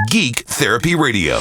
Geek Therapy Radio.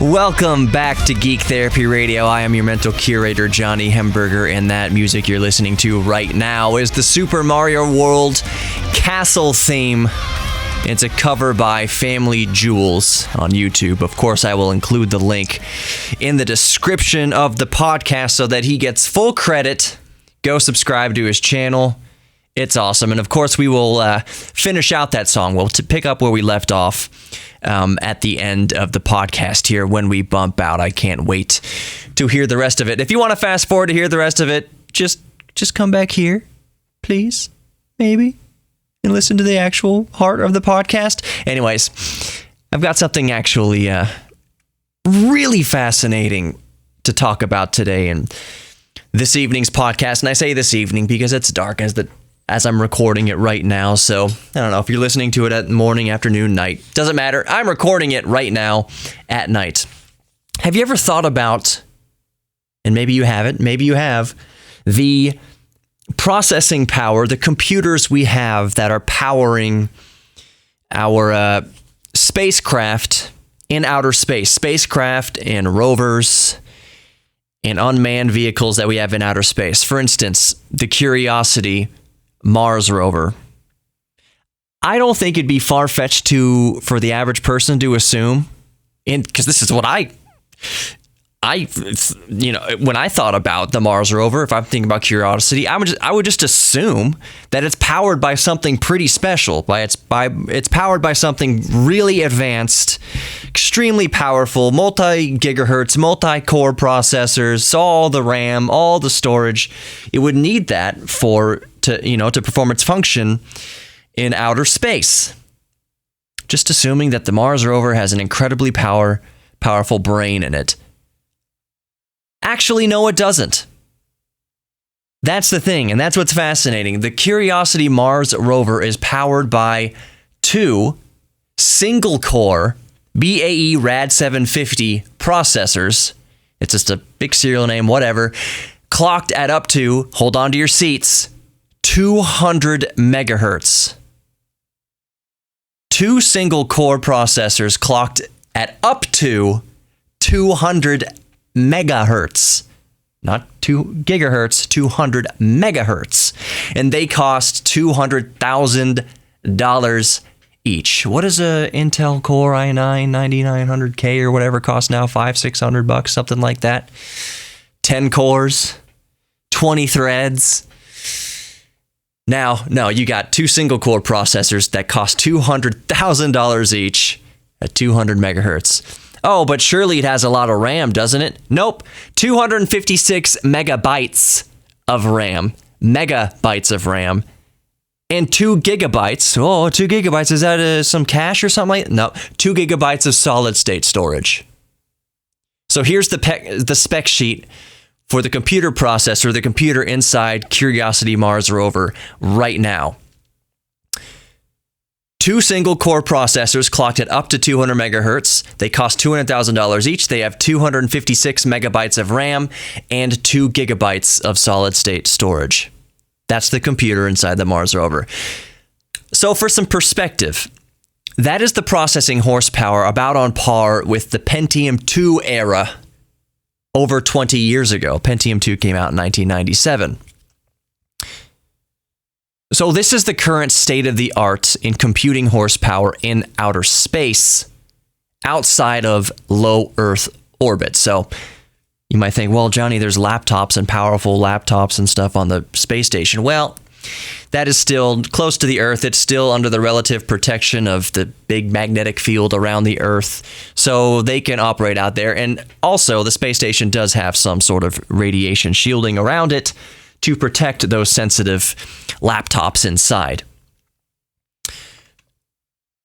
Welcome back to Geek Therapy Radio. I am your mental curator, Johnny Hemberger, and that music you're listening to right now is the Super Mario World Castle theme. It's a cover by Family Jewels on YouTube. Of course, I will include the link in the description of the podcast so that he gets full credit. Go subscribe to his channel. It's awesome. And of course, we will finish out that song. We'll pick up where we left off at the end of the podcast here when we bump out. I can't wait to hear the rest of it. If you want to fast forward to hear the rest of it, just come back here, please, maybe, and listen to the actual heart of the podcast. Anyways, I've got something actually really fascinating to talk about today in this evening's podcast. And I say this evening because it's dark as I'm recording it right now. So I don't know if you're listening to it at morning, afternoon, night. Doesn't matter. I'm recording it right now at night. Have you ever thought about, and maybe you haven't, maybe you have, the processing power, the computers we have that are powering our spacecraft in outer space, spacecraft and rovers and unmanned vehicles that we have in outer space. For instance, the Curiosity Mars rover. I don't think it'd be far-fetched for the average person to assume, because this is what when I thought about the Mars rover, if I'm thinking about Curiosity, I would just assume that it's powered by something pretty special. It's powered by something really advanced, extremely powerful, multi-gigahertz, multi-core processors, all the RAM, all the storage. It would need that to perform its function in outer space. Just assuming that the Mars rover has an incredibly powerful brain in it. Actually, no, it doesn't. That's the thing, and that's what's fascinating. The Curiosity Mars rover is powered by two single-core BAE Rad 750 processors. It's just a big serial name, whatever. Clocked at up to, hold on to your seats, 200 megahertz. Two single-core processors clocked at up to 200 megahertz. Not 2 gigahertz, 200 megahertz. And they cost $200,000 each. What is a Intel Core i9 9900K or whatever cost now? $500-600, something like that. 10 cores, 20 threads. Now, no, you got two single core processors that cost $200,000 each at 200 megahertz. Oh, but surely it has a lot of RAM, doesn't it? Nope. 256 megabytes of RAM. Megabytes of RAM. And 2 gigabytes. Oh, 2 gigabytes. Is that some cache or something like that? No. 2 gigabytes of solid state storage. So here's the spec sheet for the computer processor, the computer inside Curiosity Mars rover right now. 2 single-core processors clocked at up to 200 megahertz. They cost $200,000 each. They have 256 megabytes of RAM and 2 gigabytes of solid-state storage. That's the computer inside the Mars rover. So for some perspective, that is the processing horsepower about on par with the Pentium 2 era over 20 years ago. Pentium 2 came out in 1997. So this is the current state of the art in computing horsepower in outer space outside of low Earth orbit. So you might think, well, Johnny, there's laptops and powerful laptops and stuff on the space station. Well, that is still close to the Earth. It's still under the relative protection of the big magnetic field around the Earth. So they can operate out there. And also, the space station does have some sort of radiation shielding around it to protect those sensitive laptops inside.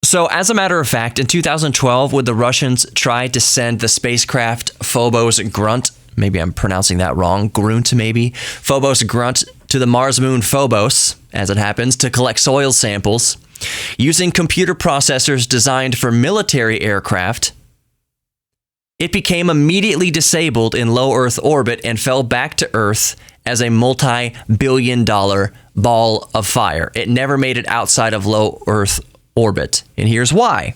So, as a matter of fact, in 2012, when the Russians tried to send the spacecraft Phobos Grunt, maybe I'm pronouncing that wrong, Grunt maybe, Phobos Grunt to the Mars moon Phobos, as it happens, to collect soil samples, using computer processors designed for military aircraft, it became immediately disabled in low Earth orbit and fell back to Earth as a multi-billion-dollar ball of fire. It never made it outside of low Earth orbit. And here's why.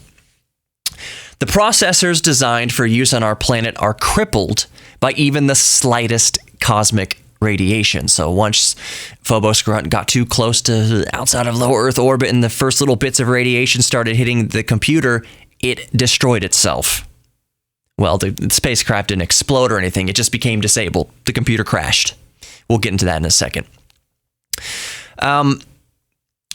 The processors designed for use on our planet are crippled by even the slightest cosmic radiation. So once Phobos Grunt got too close to outside of low Earth orbit and the first little bits of radiation started hitting the computer, it destroyed itself. Well, the spacecraft didn't explode or anything. It just became disabled. The computer crashed. We'll get into that in a second.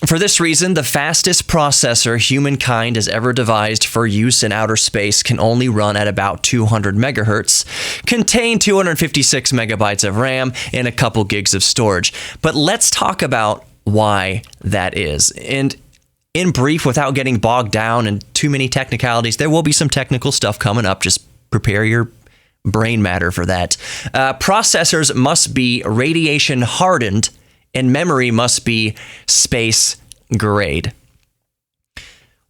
For this reason, the fastest processor humankind has ever devised for use in outer space can only run at about 200 megahertz, contain 256 megabytes of RAM, and a couple gigs of storage. But let's talk about why that is. And in brief, without getting bogged down in too many technicalities, there will be some technical stuff coming up. Just prepare your brain matter for that. Processors must be radiation hardened and memory must be space grade.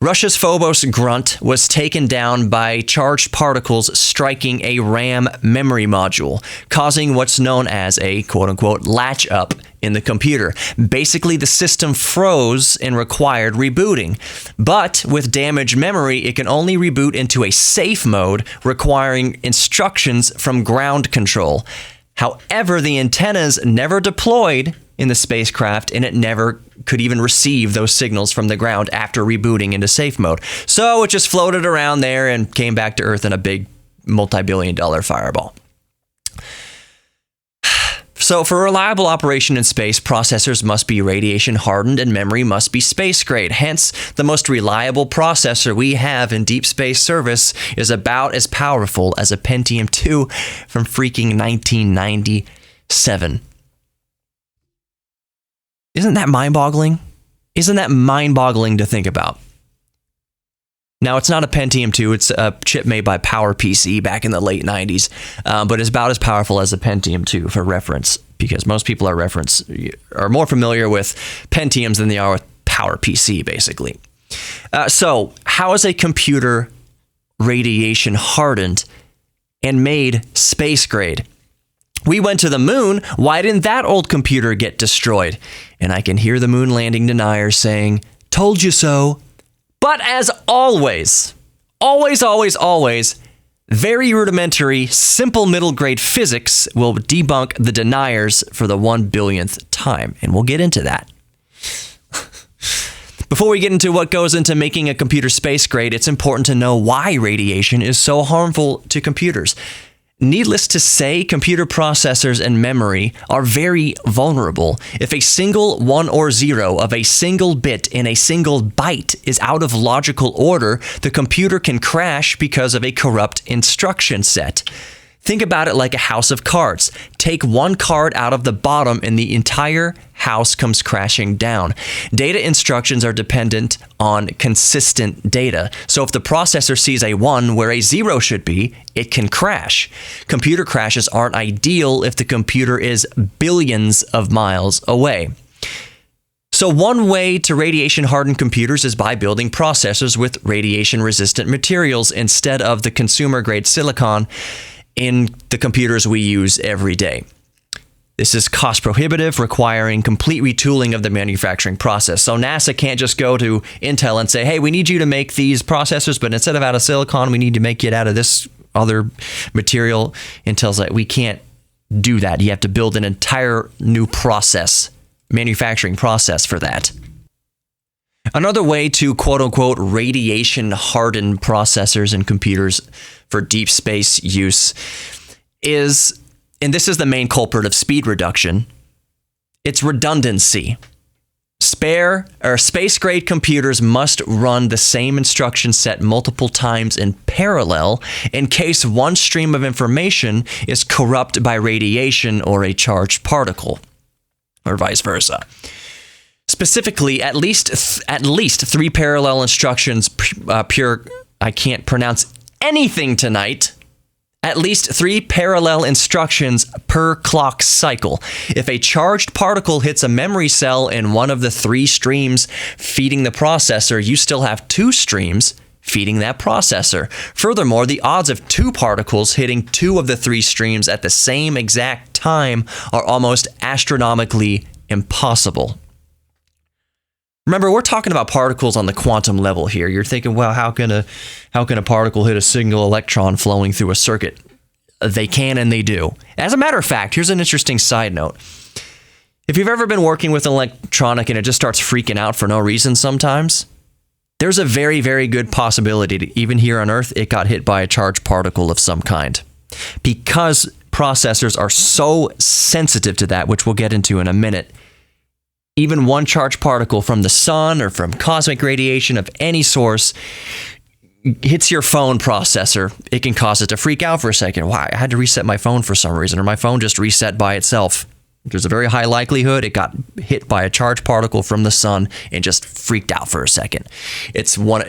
Russia's Phobos Grunt was taken down by charged particles striking a RAM memory module, causing what's known as a quote-unquote latch up in the computer. Basically, the system froze and required rebooting. But with damaged memory, it can only reboot into a safe mode, requiring instructions from ground control. However, the antennas never deployed in the spacecraft, and it never could even receive those signals from the ground after rebooting into safe mode. So it just floated around there and came back to Earth in a big multi-billion-dollar fireball. So for reliable operation in space, processors must be radiation hardened and memory must be space grade. Hence, the most reliable processor we have in deep space service is about as powerful as a Pentium 2 from freaking 1997. Isn't that mind-boggling? Isn't that mind-boggling to think about? Now, it's not a Pentium 2. It's a chip made by PowerPC back in the late 90s, but it's about as powerful as a Pentium 2 for reference, because most people are more familiar with Pentiums than they are with PowerPC, basically. So, how is a computer radiation hardened and made space grade? We went to the moon. Why didn't that old computer get destroyed? And I can hear the moon landing deniers saying, "Told you so." But as always, very rudimentary, simple middle grade physics will debunk the deniers for the 1 billionth time. And we'll get into that. Before we get into what goes into making a computer space grade, it's important to know why radiation is so harmful to computers. Needless to say, computer processors and memory are very vulnerable. If a single 1 or 0 of a single bit in a single byte is out of logical order, the computer can crash because of a corrupt instruction set. Think about it like a house of cards. Take one card out of the bottom and the entire house comes crashing down. Data instructions are dependent on consistent data. So if the processor sees a 1 where a 0 should be, it can crash. Computer crashes aren't ideal if the computer is billions of miles away. So one way to radiation-harden computers is by building processors with radiation-resistant materials instead of the consumer-grade silicon in the computers we use every day. This is cost prohibitive, requiring complete retooling of the manufacturing process. So NASA can't just go to Intel and say, hey, we need you to make these processors, but instead of out of silicon, we need to make it out of this other material. Intel's like, we can't do that. You have to build an entire new process, manufacturing process for that. Another way to quote-unquote radiation-harden processors and computers for deep space use is, and this is the main culprit of speed reduction, it's redundancy. Space-grade computers must run the same instruction set multiple times in parallel in case one stream of information is corrupt by radiation or a charged particle, or vice versa. Specifically, at least 3 parallel instructions I can't pronounce anything tonight. At least 3 parallel instructions per clock cycle. If a charged particle hits a memory cell in one of the 3 streams feeding the processor, you still have 2 streams feeding that processor. Furthermore, the odds of 2 particles hitting 2 of the 3 streams at the same exact time are almost astronomically impossible. Remember, we're talking about particles on the quantum level here. You're thinking, well, how can a particle hit a single electron flowing through a circuit? They can and they do. As a matter of fact, here's an interesting side note. If you've ever been working with an electronic and it just starts freaking out for no reason sometimes, there's a very, very good possibility that even here on Earth, it got hit by a charged particle of some kind. Because processors are so sensitive to that, which we'll get into in a minute, even one charged particle from the sun or from cosmic radiation of any source hits your phone processor, it can cause it to freak out for a second. Why? I had to reset my phone for some reason, or my phone just reset by itself. There's a very high likelihood it got hit by a charged particle from the sun and just freaked out for a second. It's one of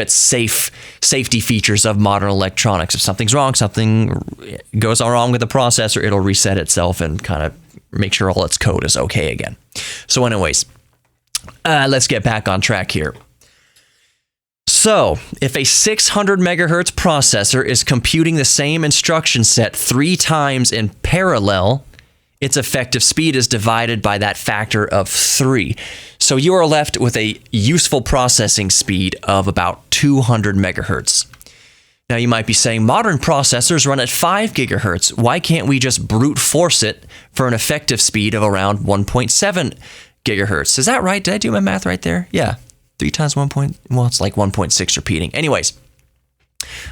its safety features of modern electronics. If something's wrong, something goes wrong with the processor, it'll reset itself and kind of make sure all its code is okay again. So anyways, let's get back on track here. So, if a 600 megahertz processor is computing the same instruction set 3 times in parallel, its effective speed is divided by that factor of 3. So you are left with a useful processing speed of about 200 megahertz. Now you might be saying, modern processors run at 5 gigahertz. Why can't we just brute force it for an effective speed of around 1.7 gigahertz? Is that right? Did I do my math right there? Yeah. 3 times 1. Well, it's like 1.6 repeating. Anyways.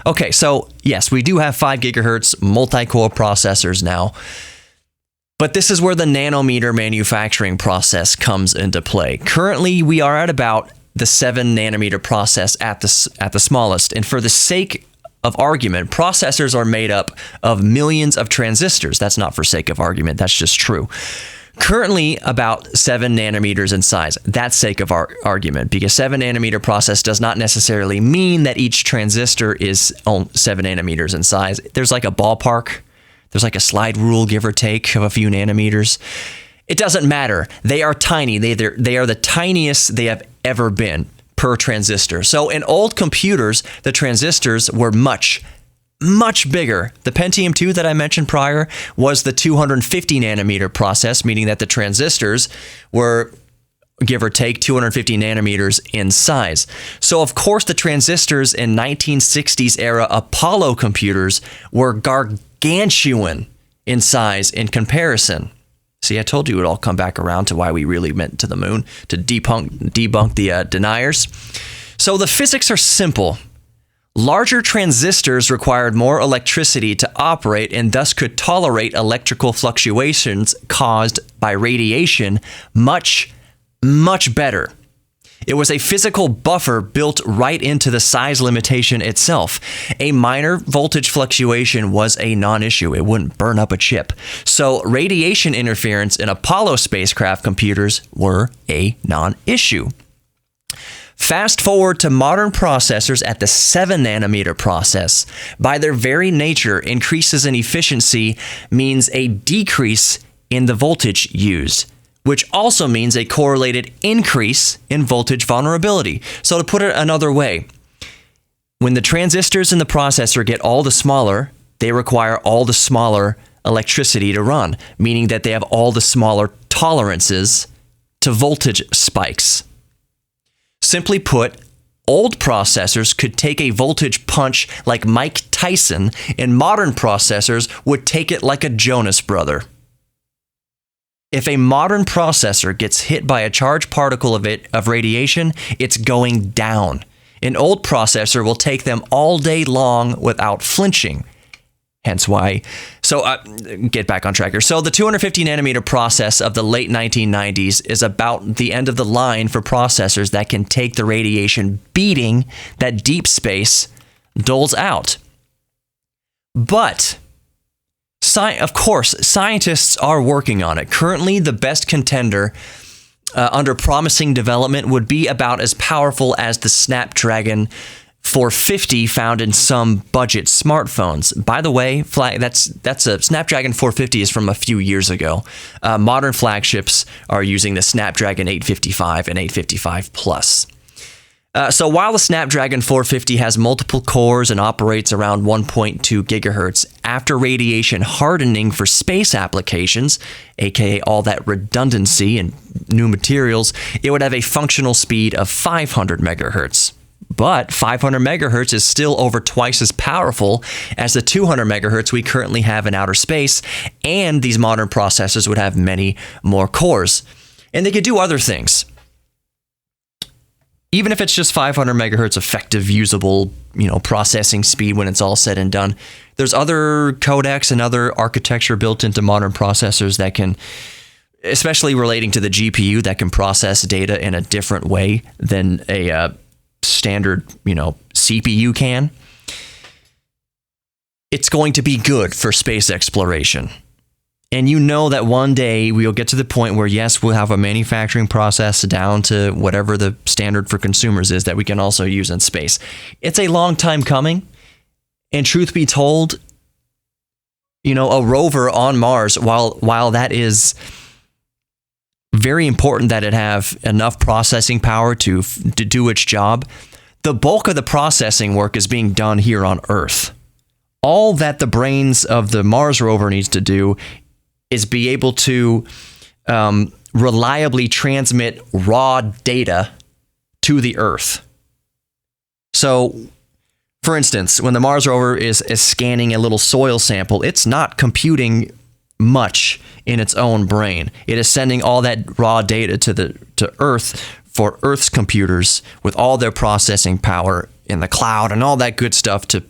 Okay, so yes, we do have 5 gigahertz multi-core processors now. But this is where the nanometer manufacturing process comes into play. Currently, we are at about the 7 nanometer process at the smallest. And for the sake of argument, processors are made up of millions of transistors. That's not for sake of argument. That's just true. Currently, about 7 nanometers in size. That's sake of argument, because 7 nanometer process does not necessarily mean that each transistor is 7 nanometers in size. There's like a ballpark. There's like a slide rule, give or take, of a few nanometers. It doesn't matter. They are tiny. They are the tiniest they have ever been per transistor. So in old computers, the transistors were much, much bigger. The Pentium 2 that I mentioned prior was the 250 nanometer process, meaning that the transistors were, give or take, 250 nanometers in size. So of course the transistors in 1960s era Apollo computers were gargantuan in size in comparison. See, I told you it would all come back around to why we really went to the moon, to debunk the deniers. So the physics are simple. Larger transistors required more electricity to operate and thus could tolerate electrical fluctuations caused by radiation much, much better. It was a physical buffer built right into the size limitation itself. A minor voltage fluctuation was a non-issue. It wouldn't burn up a chip. So radiation interference in Apollo spacecraft computers were a non-issue. Fast forward to modern processors at the 7-nanometer process. By their very nature, increases in efficiency means a decrease in the voltage used, which also means a correlated increase in voltage vulnerability. So to put it another way, when the transistors in the processor get all the smaller, they require all the smaller electricity to run, meaning that they have all the smaller tolerances to voltage spikes. Simply put, old processors could take a voltage punch like Mike Tyson, and modern processors would take it like a Jonas brother. If a modern processor gets hit by a charged particle of radiation, it's going down. An old processor will take them all day long without flinching. Hence why. So get back on track here. So the 250 nanometer process of the late 1990s is about the end of the line for processors that can take the radiation beating that deep space doles out. But of course, scientists are working on it. Currently, the best contender under promising development would be about as powerful as the Snapdragon 450 found in some budget smartphones. By the way, that's a Snapdragon 450 is from a few years ago. Modern flagships are using the Snapdragon 855 and 855 Plus. So while the Snapdragon 450 has multiple cores and operates around 1.2 gigahertz, after radiation hardening for space applications, aka all that redundancy and new materials, it would have a functional speed of 500 megahertz. But 500 megahertz is still over twice as powerful as the 200 megahertz we currently have in outer space, and these modern processors would have many more cores. And they could do other things. Even if it's just 500 megahertz effective, usable, processing speed when it's all said and done, there's other codecs and other architecture built into modern processors that can, especially relating to the GPU, that can process data in a different way than a standard, CPU can. It's going to be good for space exploration. And that one day we'll get to the point where, yes, we'll have a manufacturing process down to whatever the standard for consumers is that we can also use in space. It's a long time coming. And truth be told, a rover on Mars, while that is very important that it have enough processing power to do its job, the bulk of the processing work is being done here on Earth. All that the brains of the Mars rover needs to do is be able to reliably transmit raw data to the Earth. So, for instance, when the Mars rover is scanning a little soil sample, it's not computing much in its own brain. It is sending all that raw data to Earth for Earth's computers with all their processing power in the cloud and all that good stuff to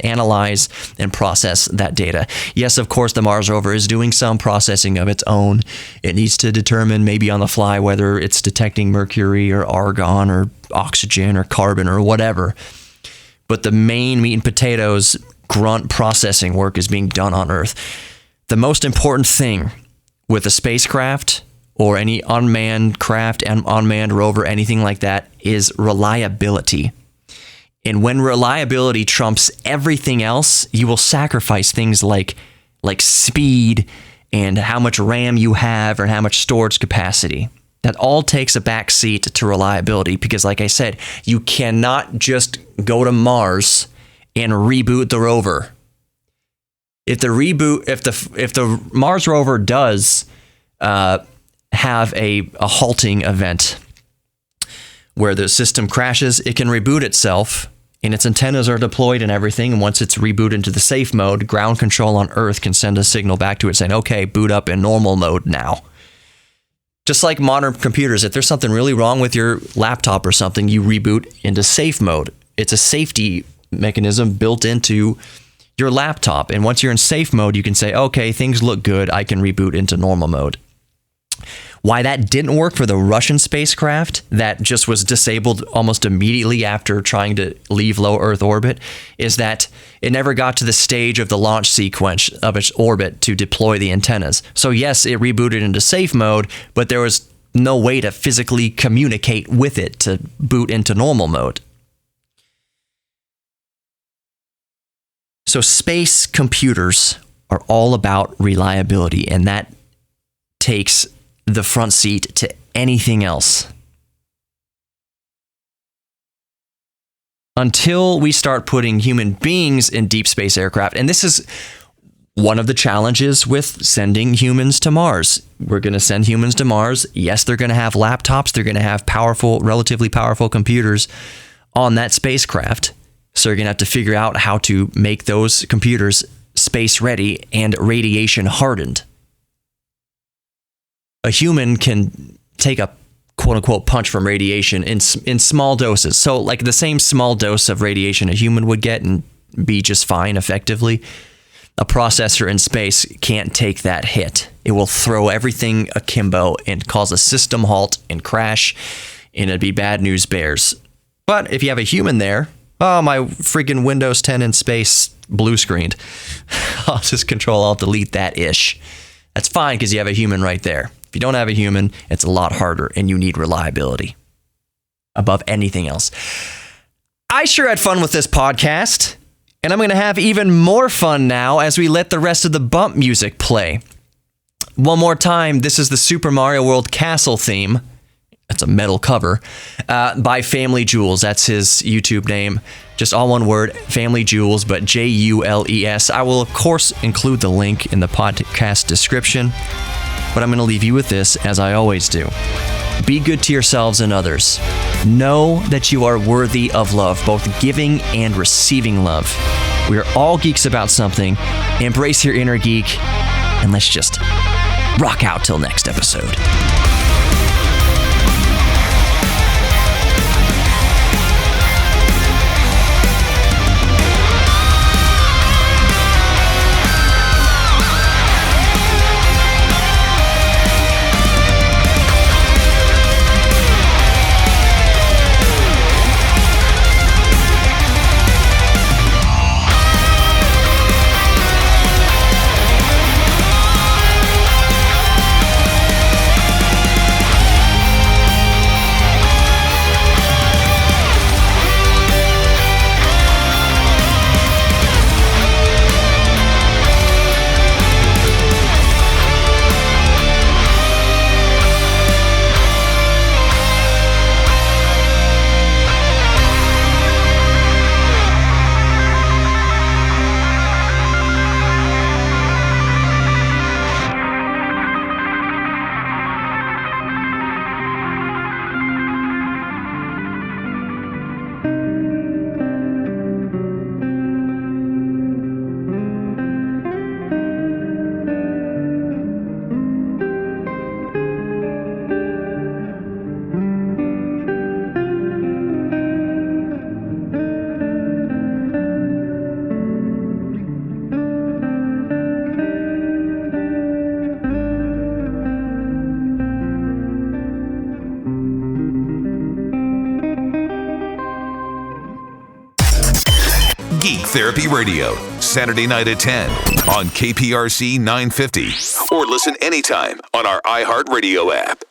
analyze and process that data. Yes, of course, the Mars rover is doing some processing of its own. It needs to determine maybe on the fly whether it's detecting mercury or argon or oxygen or carbon or whatever. But the main meat and potatoes grunt processing work is being done on Earth. The most important thing with a spacecraft or any unmanned craft and unmanned rover, anything like that, is reliability. And when reliability trumps everything else, you will sacrifice things like speed and how much RAM you have or how much storage capacity. That all takes a back seat to reliability because, like I said, you cannot just go to Mars and reboot the rover. If the Mars rover does have a halting event where the system crashes, it can reboot itself, and its antennas are deployed and everything. And once it's rebooted into the safe mode, ground control on Earth can send a signal back to it saying, okay, boot up in normal mode now. Just like modern computers, if there's something really wrong with your laptop or something, you reboot into safe mode. It's a safety mechanism built into your laptop. And once you're in safe mode, you can say, okay, things look good. I can reboot into normal mode. Why that didn't work for the Russian spacecraft that just was disabled almost immediately after trying to leave low Earth orbit is that it never got to the stage of the launch sequence of its orbit to deploy the antennas. So yes, it rebooted into safe mode, but there was no way to physically communicate with it to boot into normal mode. So space computers are all about reliability, and that takes the front seat to anything else. Until we start putting human beings in deep space aircraft, and this is one of the challenges with sending humans to Mars. We're going to send humans to Mars. Yes, they're going to have laptops. They're going to have relatively powerful computers on that spacecraft. So you're going to have to figure out how to make those computers space ready and radiation hardened. A human can take a quote-unquote punch from radiation in small doses. So like the same small dose of radiation a human would get and be just fine effectively. A processor in space can't take that hit. It will throw everything akimbo and cause a system halt and crash, and it'd be bad news bears. But if you have a human there, oh, my freaking Windows 10 in space blue screened. I'll just Control-Alt-Delete that ish. That's fine because you have a human right there. If you don't have a human, it's a lot harder, and you need reliability above anything else. I sure had fun with this podcast, and I'm going to have even more fun now as we let the rest of the bump music play. One more time, this is the Super Mario World Castle theme. That's a metal cover by Family Jewels. That's his YouTube name. Just all one word, Family Jewels, but Jules. I will, of course, include the link in the podcast description. But I'm going to leave you with this, as I always do. Be good to yourselves and others. Know that you are worthy of love, both giving and receiving love. We are all geeks about something. Embrace your inner geek, and let's just rock out till next episode. Geek Therapy Radio, Saturday night at 10 on KPRC 950. Or listen anytime on our iHeartRadio app.